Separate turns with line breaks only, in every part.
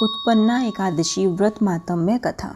उत्पन्ना एकादशी व्रत मातम्य कथा।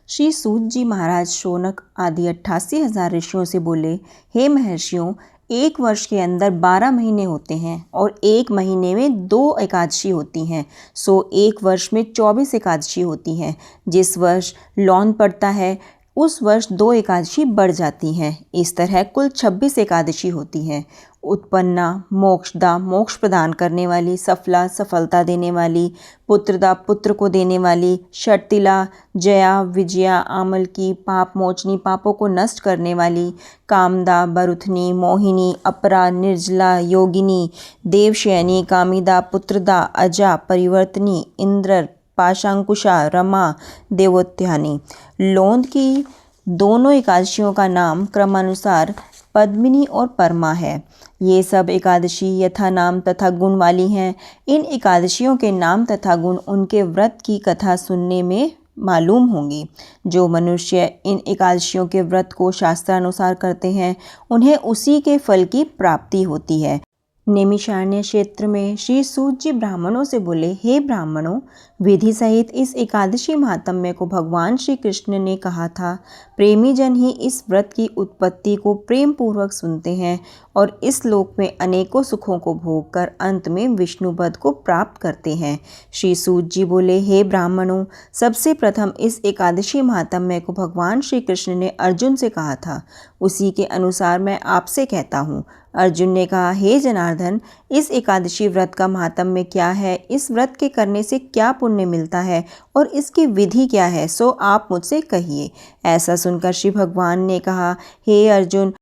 श्री सूत जी महाराज शौनक आदि 88,000 ऋषियों से बोले, हे महर्षियों, एक वर्ष के अंदर 12 महीने होते हैं और एक महीने में 2 एकादशी होती हैं, सो एक वर्ष में 24 एकादशी होती हैं। जिस वर्ष लौन पड़ता है उस वर्ष 2 एकादशी बढ़ जाती हैं। इस तरह कुल 26 एकादशी होती हैं। उत्पन्ना मोक्षदा मोक्ष प्रदान करने वाली, सफला सफलता देने वाली, पुत्रदा पुत्र को देने वाली, षटतिला जया विजया आमल की, पाप मोचनी पापों को नष्ट करने वाली, कामदा बरुथनी मोहिनी, अपरा निर्जला योगिनी, देवशयनी, कामिदा पुत्रदा अजा परिवर्तनी, इंद्र पाशांकुशा रमा देवोत्यानी। लोंद की दोनों एकादशियों का नाम क्रमानुसार पद्मिनी और परमा है। ये सब एकादशी यथा नाम तथा गुण वाली हैं। इन एकादशियों के नाम तथा गुण उनके व्रत की कथा सुनने में मालूम होंगी। जो मनुष्य इन एकादशियों के व्रत को शास्त्रानुसार करते हैं उन्हें उसी के फल की प्राप्ति होती है। नैमिषारण्य क्षेत्र में श्री सूत जी ब्राह्मणों से बोले, हे ब्राह्मणों, विधि सहित इस एकादशी महात्म्य को भगवान श्री कृष्ण ने कहा था। प्रेमी जन ही इस व्रत की उत्पत्ति को प्रेम पूर्वक सुनते हैं और इस लोक में अनेकों सुखों को भोग कर अंत में विष्णु पद को प्राप्त करते हैं। श्री सूत जी बोले, हे ब्राह्मणों, सबसे प्रथम इस एकादशी महात्म्य को भगवान श्री कृष्ण ने अर्जुन से कहा था। उसी के अनुसार मैं आपसे कहता हूँ। अर्जुन ने कहा, हे जनार्दन, इस एकादशी व्रत का महात्म्य क्या है? इस व्रत के करने से क्या पुण्य मिलता है और इसकी विधि क्या है? सो आप मुझसे कहिए। ऐसा सुनकर श्री भगवान ने कहा, हे अर्जुन,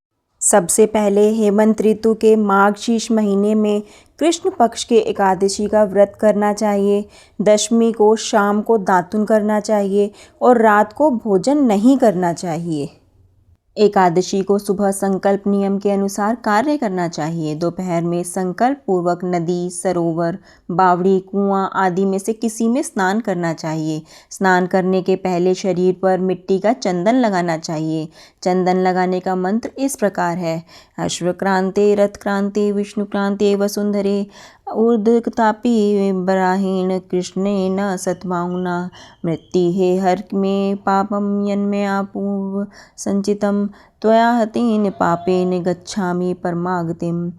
सबसे पहले हेमंत ऋतु के मार्गशीर्ष महीने में कृष्ण पक्ष के एकादशी का व्रत करना चाहिए। दशमी को शाम को दातुन करना चाहिए और रात को भोजन नहीं करना चाहिए। एकादशी को सुबह संकल्प नियम के अनुसार कार्य करना चाहिए। दोपहर में संकल्प पूर्वक नदी, सरोवर, बावड़ी, कुआं आदि में से किसी में स्नान करना चाहिए। स्नान करने के पहले शरीर पर मिट्टी का चंदन लगाना चाहिए। चंदन लगाने का मंत्र इस प्रकार है, अश्वक्रांते रथक्रांते विष्णुक्रांते वसुंधरे ऊर्ध्वतापी बराहीण कृष्णेन सतबाहुना मृत्युहे हर में पापम यन्मया पूर्व संचितम त्वया हतेन पापेन गच्छामि परमागतिम।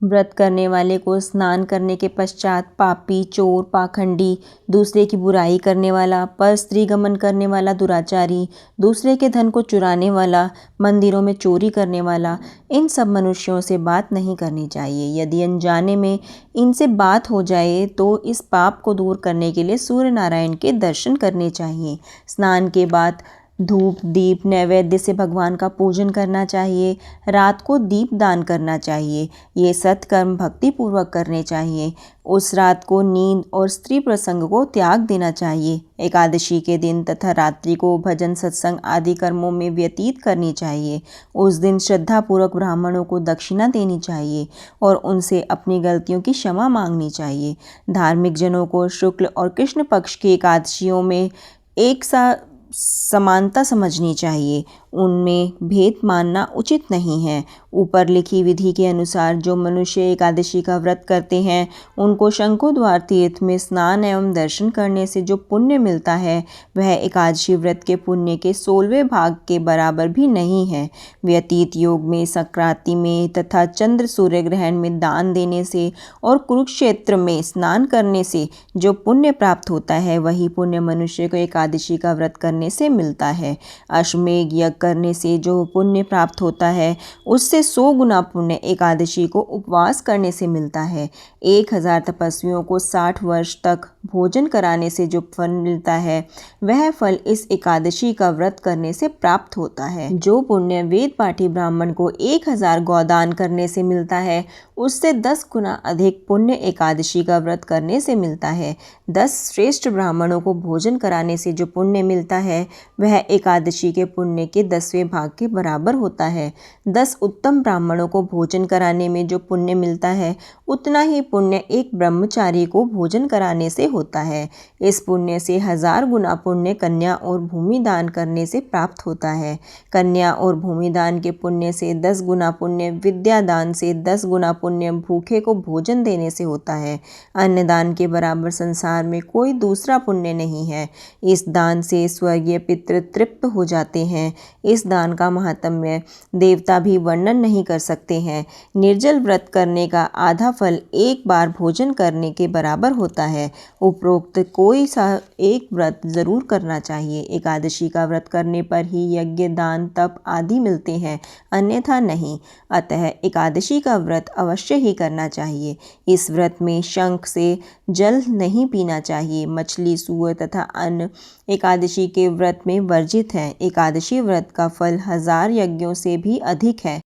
व्रत करने वाले को स्नान करने के पश्चात पापी, चोर, पाखंडी, दूसरे की बुराई करने वाला, पर स्त्री गमन करने वाला दुराचारी, दूसरे के धन को चुराने वाला, मंदिरों में चोरी करने वाला, इन सब मनुष्यों से बात नहीं करनी चाहिए। यदि अनजाने में इनसे बात हो जाए तो इस पाप को दूर करने के लिए सूर्य नारायण के दर्शन करने चाहिए। स्नान के बाद धूप दीप नैवेद्य से भगवान का पूजन करना चाहिए। रात को दीप दान करना चाहिए। ये सत्कर्म भक्ति पूर्वक करने चाहिए। उस रात को नींद और स्त्री प्रसंग को त्याग देना चाहिए। एकादशी के दिन तथा रात्रि को भजन सत्संग आदि कर्मों में व्यतीत करनी चाहिए। उस दिन श्रद्धापूर्वक ब्राह्मणों को दक्षिणा देनी चाहिए और उनसे अपनी गलतियों की क्षमा मांगनी चाहिए। धार्मिक जनों को शुक्ल और कृष्ण पक्ष की एकादशियों में एक सा समानता समझनी चाहिए। उनमें भेद मानना उचित नहीं है। ऊपर लिखी विधि के अनुसार जो मनुष्य एकादशी का व्रत करते हैं उनको शंकुद्वार तीर्थ में स्नान एवं दर्शन करने से जो पुण्य मिलता है वह एकादशी व्रत के पुण्य के 16वें भाग के बराबर भी नहीं है। व्यतीत योग में, संक्रांति में तथा चंद्र सूर्य ग्रहण में दान देने से और कुरुक्षेत्र में स्नान करने से जो पुण्य प्राप्त होता है वही पुण्य मनुष्य को एकादशी का व्रत करने से मिलता है। अश्वमेध यज्ञ करने से जो पुण्य प्राप्त होता है उससे 100 गुना पुण्य एकादशी को उपवास करने से मिलता है। 1000 तपस्वियों को 60 वर्ष तक भोजन कराने से जो फल मिलता है वह फल इस एकादशी का व्रत करने से प्राप्त होता है। जो पुण्य वेद पाठी ब्राह्मण को 1000 गौदान करने से मिलता है उससे 10 गुना अधिक पुण्य एकादशी का व्रत करने से मिलता है। 10 श्रेष्ठ ब्राह्मणों को भोजन कराने से जो पुण्य मिलता है वह एकादशी के पुण्य के 10वें भाग के बराबर होता है। 10 उत्तम ब्राह्मणों को भोजन कराने में जो पुण्य मिलता है, उतना ही पुण्य एक ब्रह्मचारी को भोजन कराने से होता है। इस पुण्य से 1000 गुना पुण्य कन्या और भूमि दान करने से प्राप्त होता है। कन्या और भूमि दान के पुण्य से 10 गुना पुण्य, विद्या दान से 10 गुना पुण्य भूखे को भोजन देने से होता है। अन्नदान के बराबर संसार में कोई दूसरा पुण्य नहीं है। इस दान से स्वर्गीय पितृ तृप्त हो जाते हैं। इस दान का महात्म्य देवता भी वर्णन नहीं कर सकते हैं। निर्जल व्रत करने का आधा फल एक बार भोजन करने के बराबर होता है। उपरोक्त कोई सा एक व्रत जरूर करना चाहिए। एकादशी का व्रत करने पर ही यज्ञ, दान, तप आदि मिलते हैं, अन्यथा नहीं। अतः एकादशी का व्रत अवश्य ही करना चाहिए। इस व्रत में शंख से जल नहीं पीना चाहिए। मछली, सूअर तथा अन्न एकादशी के व्रत में वर्जित है। एकादशी व्रत का फल 1000 यज्ञों से भी अधिक है।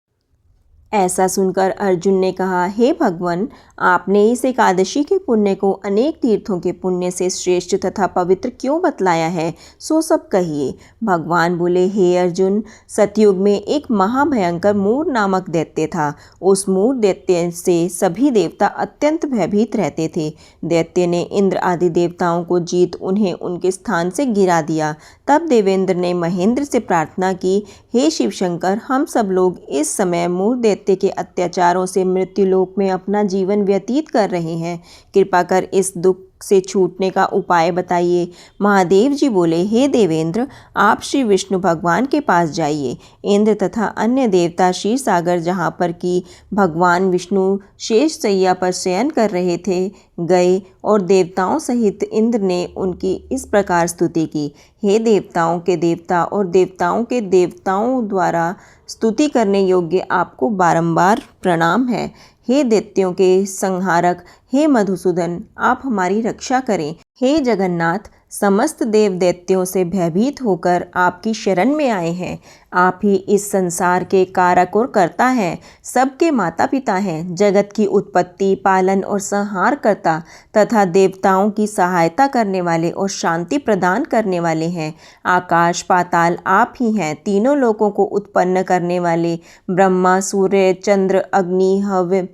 ऐसा सुनकर अर्जुन ने कहा, हे भगवान, आपने इस एकादशी के पुण्य को अनेक तीर्थों के पुण्य से श्रेष्ठ तथा पवित्र क्यों बतलाया है, सो सब कहिए। भगवान बोले, हे अर्जुन, सतयुग में एक महाभयंकर मूर नामक दैत्य था। उस मूर दैत्य से सभी देवता अत्यंत भयभीत रहते थे। दैत्य ने इंद्र आदि देवताओं को जीत उन्हें उनके स्थान से गिरा दिया। तब देवेंद्र ने महेंद्र से प्रार्थना की, हे शिव शंकर, हम सब लोग इस समय मूर दैत्य के अत्याचारों से मृत्युलोक में अपना जीवन व्यतीत कर रहे हैं। कृपा कर इस दुख से छूटने का उपाय बताइए। महादेव जी बोले, हे देवेंद्र, आप श्री विष्णु भगवान के पास जाइए। इंद्र तथा अन्य देवता क्षीर सागर, जहाँ पर कि भगवान विष्णु शेष शैया पर शयन कर रहे थे, गए और देवताओं सहित इंद्र ने उनकी इस प्रकार स्तुति की, हे देवताओं के देवता और देवताओं के देवताओं द्वारा स्तुति करने योग्य आपको बारंबार प्रणाम है। हे दैत्यों के संहारक, हे मधुसूदन, आप हमारी रक्षा करें। हे जगन्नाथ, समस्त देव दैत्यों से भयभीत होकर आपकी शरण में आए हैं। आप ही इस संसार के कारक और कर्ता हैं, सबके माता पिता हैं, जगत की उत्पत्ति, पालन और संहार करता तथा देवताओं की सहायता करने वाले और शांति प्रदान करने वाले हैं। आकाश पाताल आप ही हैं। तीनों लोकों को उत्पन्न करने वाले ब्रह्मा, सूर्य, चंद्र, अग्नि, हव्य,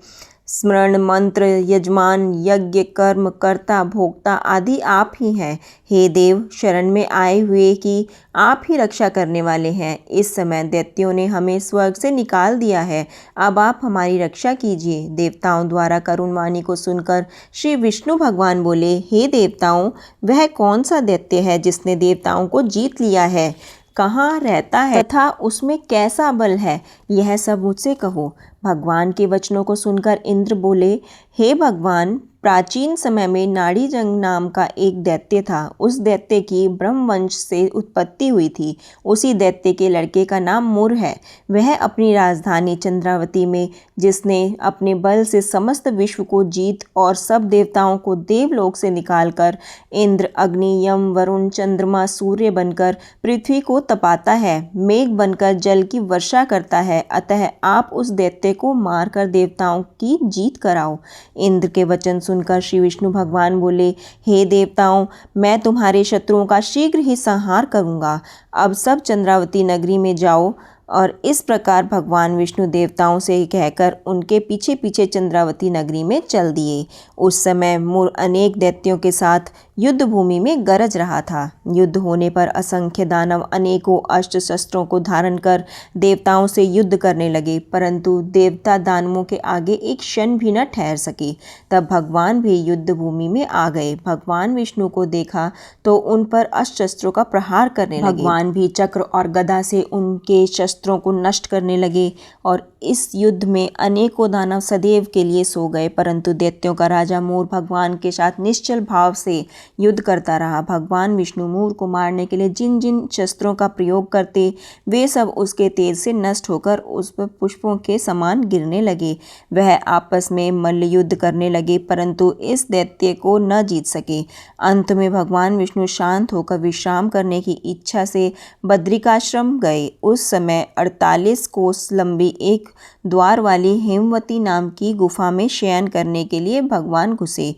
स्मरण, मंत्र, यजमान, यज्ञ, कर्म, कर्ता, भोक्ता आदि आप ही हैं। हे देव, शरण में आए हुए कि आप ही रक्षा करने वाले हैं। इस समय दैत्यों ने हमें स्वर्ग से निकाल दिया है। अब आप हमारी रक्षा कीजिए। देवताओं द्वारा करुण वाणी को सुनकर श्री विष्णु भगवान बोले, हे देवताओं, वह कौन सा दैत्य है जिसने देवताओं को जीत लिया है? कहाँ रहता है तथा उसमें कैसा बल है, यह सब मुझसे कहो। भगवान के वचनों को सुनकर इंद्र बोले, हे भगवान, प्राचीन समय में नाड़ीजंग नाम का एक दैत्य था। उस दैत्य की ब्रह्मवंश से उत्पत्ति हुई थी। उसी दैत्य के लड़के का नाम मुर है। वह अपनी राजधानी चंद्रावती में, जिसने अपने बल से समस्त विश्व को जीत और सब देवताओं को देवलोक से निकालकर इंद्र, अग्नि, यम, वरुण, चंद्रमा, सूर्य बनकर पृथ्वी को तपाता है, मेघ बनकर जल की वर्षा करता है। अतः आप उस दैत्य को मारकर देवताओं की जीत कराओ। इंद्र के वचन सुनकर श्री विष्णु भगवान बोले, हे देवताओं, मैं तुम्हारे शत्रुओं का शीघ्र ही संहार करूंगा। अब सब चंद्रावती नगरी में जाओ। और इस प्रकार भगवान विष्णु देवताओं से कहकर उनके पीछे पीछे चंद्रावती नगरी में चल दिए। उस समय मुर अनेक दैत्यों के साथ युद्ध भूमि में गरज रहा था। युद्ध होने पर असंख्य दानव अनेकों अस्त्र शस्त्रों को धारण कर देवताओं से युद्ध करने लगे, परंतु देवता दानवों के आगे एक क्षण भी न ठहर सके। तब भगवान भी युद्ध भूमि में आ गए। भगवान विष्णु को देखा तो उन पर अस्त्र शस्त्रों का प्रहार करने लगे। भगवान भी चक्र और गदा से उनके शस्त्रों को नष्ट करने लगे और इस युद्ध में अनेकों दानव सदैव के लिए सो गए। परंतु दैत्यों का राजा मूर भगवान के साथ निश्चल भाव से युद्ध करता रहा। भगवान विष्णु मूर को मारने के लिए जिन जिन शस्त्रों का प्रयोग करते, वे सब उसके तेज से नष्ट होकर उस पर पुष्पों के समान गिरने लगे। वह आपस में मल्ल युद्ध करने लगे, परंतु इस दैत्य को न जीत सके। अंत में भगवान विष्णु शांत होकर विश्राम करने की इच्छा से बद्रिकाश्रम गए। उस समय 48 कोस लंबी एक द्वार वाली हेमवती नाम की गुफा में शयन करने के लिए भगवान घुसे।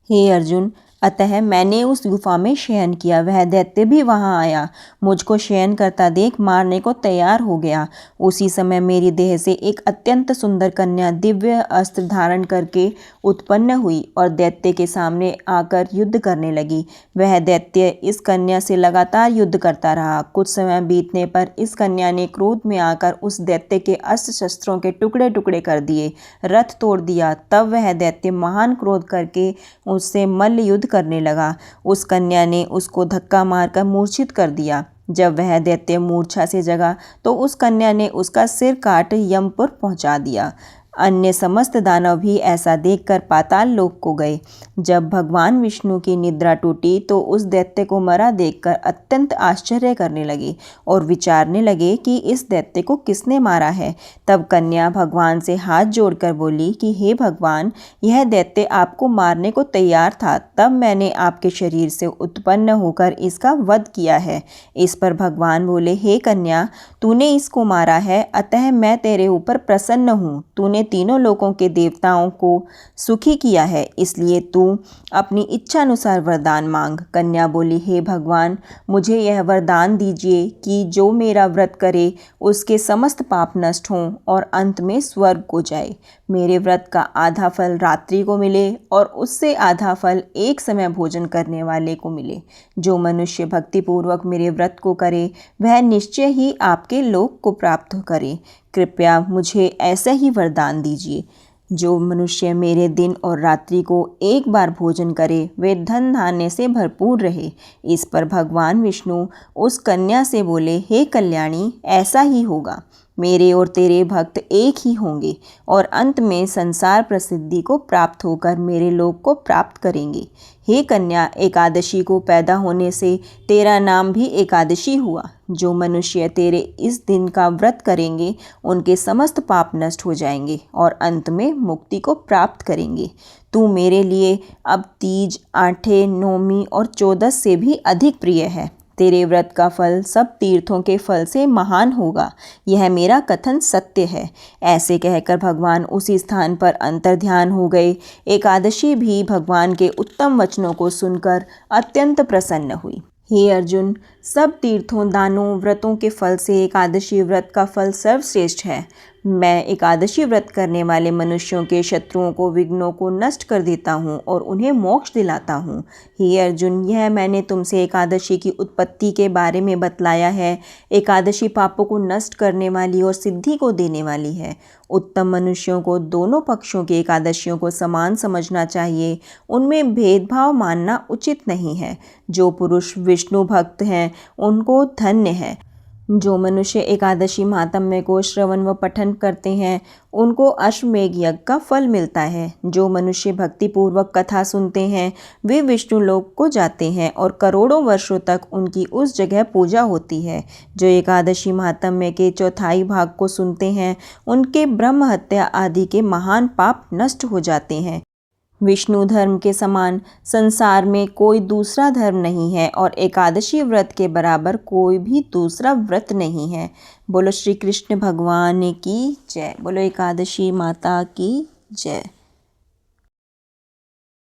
हे अर्जुन, अतः मैंने उस गुफा में शयन किया। वह दैत्य भी वहां आया, मुझको शयन करता देख मारने को तैयार हो गया। उसी समय मेरी देह से एक अत्यंत सुंदर कन्या दिव्य अस्त्र धारण करके उत्पन्न हुई और दैत्य के सामने आकर युद्ध करने लगी। वह दैत्य इस कन्या से लगातार युद्ध करता रहा। कुछ समय बीतने पर इस कन्या ने क्रोध में आकर उस दैत्य के अस्त्र शस्त्रों के टुकड़े टुकड़े कर दिए, रथ तोड़ दिया। तब वह दैत्य महान क्रोध करके उससे मल्ल युद्ध करने लगा। उस कन्या ने उसको धक्का मारकर मूर्छित कर दिया। जब वह दैत्य मूर्छा से जगा तो उस कन्या ने उसका सिर काट यमपुर पहुंचा दिया। अन्य समस्त दानव भी ऐसा देखकर पाताल लोक को गए। जब भगवान विष्णु की निद्रा टूटी तो उस दैत्य को मरा देखकर अत्यंत आश्चर्य करने लगे और विचारने लगे कि इस दैत्य को किसने मारा है। तब कन्या भगवान से हाथ जोड़कर बोली कि हे भगवान, यह दैत्य आपको मारने को तैयार था, तब मैंने आपके शरीर से उत्पन्न होकर इसका वध किया है। इस पर भगवान बोले, हे कन्या, तूने इसको मारा है, अतः मैं तेरे ऊपर प्रसन्न हूँ। तूने तीनों लोकों के देवताओं को सुखी किया है, इसलिए तू अपनी इच्छानुसार वरदान मांग। कन्या बोली, हे भगवान, मुझे यह वरदान दीजिए कि जो मेरा व्रत करे उसके समस्त पाप नष्ट हों और अंत में स्वर्ग को जाए। मेरे व्रत का आधा फल रात्रि को मिले और उससे आधा फल एक समय भोजन करने वाले को मिले। जो मनुष्य भक्तिपूर्वक मेरे व्रत को करे वह निश्चय ही आपके लोक को प्राप्त करे। कृपया मुझे ऐसा ही वरदान दीजिए। जो मनुष्य मेरे दिन और रात्रि को एक बार भोजन करे वे धन धान्य से भरपूर रहे। इस पर भगवान विष्णु उस कन्या से बोले, हे कल्याणी, ऐसा ही होगा। मेरे और तेरे भक्त एक ही होंगे और अंत में संसार प्रसिद्धि को प्राप्त होकर मेरे लोक को प्राप्त करेंगे। हे कन्या, एकादशी को पैदा होने से तेरा नाम भी एकादशी हुआ। जो मनुष्य तेरे इस दिन का व्रत करेंगे उनके समस्त पाप नष्ट हो जाएंगे और अंत में मुक्ति को प्राप्त करेंगे। तू मेरे लिए अब तीज, आठे, नौमी और चौदस से भी अधिक प्रिय है। तेरे व्रत का फल सब तीर्थों के फल से महान होगा। यह मेरा कथन सत्य है। ऐसे कहकर भगवान उसी स्थान पर अंतर्ध्यान हो गए। एकादशी भी भगवान के उत्तम वचनों को सुनकर अत्यंत प्रसन्न हुई। हे अर्जुन, सब तीर्थों, दानों, व्रतों के फल से एकादशी व्रत का फल सर्वश्रेष्ठ है। मैं एकादशी व्रत करने वाले मनुष्यों के शत्रुओं को, विघ्नों को नष्ट कर देता हूँ और उन्हें मोक्ष दिलाता हूँ। हे अर्जुन, यह मैंने तुमसे एकादशी की उत्पत्ति के बारे में बतलाया है। एकादशी पापों को नष्ट करने वाली और सिद्धि को देने वाली है। उत्तम मनुष्यों को दोनों पक्षों की एकादशियों को समान समझना चाहिए। उनमें भेदभाव मानना उचित नहीं है। जो पुरुष विष्णु भक्त हैं उनको धन्य है। जो मनुष्य एकादशी महात्म्य को श्रवण व पठन करते हैं उनको अश्वमेघ यज्ञ का फल मिलता है। जो मनुष्य भक्तिपूर्वक कथा सुनते हैं वे विष्णु लोक को जाते हैं और करोड़ों वर्षों तक उनकी उस जगह पूजा होती है। जो एकादशी महात्म्य के चौथाई भाग को सुनते हैं उनके ब्रह्म हत्या आदि के महान पाप नष्ट हो जाते हैं। विष्णु धर्म के समान संसार में कोई दूसरा धर्म नहीं है और एकादशी व्रत के बराबर कोई भी दूसरा व्रत नहीं है। बोलो श्री कृष्ण भगवान की जय। बोलो एकादशी माता की जय।